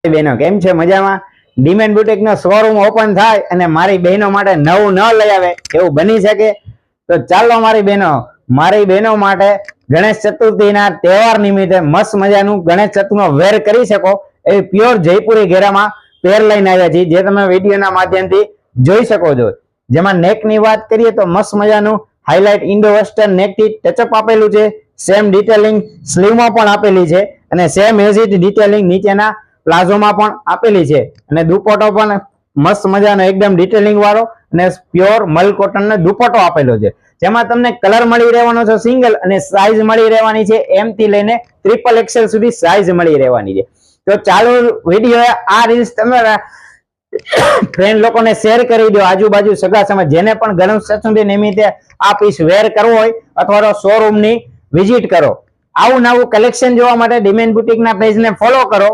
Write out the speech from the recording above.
બહેનો કેમ છે? મજામાં? ડિમેન્ડ બુટીક નો શોરૂમ ઓપન થાય અને મારી બહેનો માટે નવું ન લઈ આવે એવું બની શકે? તો ચાલો મારી બહેનો માટે ગણેશ ચતુર્થીના તહેવાર નિમિત્તે મસ્ત મજાનું ગણેશ ચતુર્થીનો વેર કરી શકો એવી પ્યોર જયપુરી ઘેરામાં પેર લઈને આવ્યા છીએ, જે તમે વિડીયોના માધ્યમથી જોઈ શકો છો. જેમાં નેક ની વાત કરીએ તો મસ્ત મજાનું હાઇલાઇટ ઇન્ડો વેસ્ટર્ન નેક થી ટચઅપ આપેલું છે. સેમ ડિટેલિંગ સ્લીવમાં પણ આપેલી છે અને સેમ એઝ ઇટ ડિટેલિંગ નીચેના પ્લાઝોમાં પણ આપેલી છે. અને દુપટ્ટો પણ મસ્ત મજાનો એકદમ ડિટેલિંગ વાળો અને પ્યોર મલ કોટન નો દુપટ્ટો આપેલો છે. જેમાં તમને કલર મળી રહેવાનો છે સિંગલ, અને સાઈઝ મળી રહેવાની છે એમ થી લઈને ટ્રિપલ એક્સેલ સુધી સાઈઝ મળી રહેવાની છે. તો ચાલો વિડીયો આ રીલ્સ તમારા ફ્રેન્ડ લોકોને શેર કરી દો, આજુબાજુ સગા સમાજ જેને પણ ગણેશ ચતુર્થી નિમિત્તે આ પીસ વેર કરવો હોય અથવા તો શોરૂમ ની વિઝિટ કરો. આવું નવું કલેક્શન જોવા માટે ડિમેન્ડ બુટીક ના પેજ ને ફોલો કરો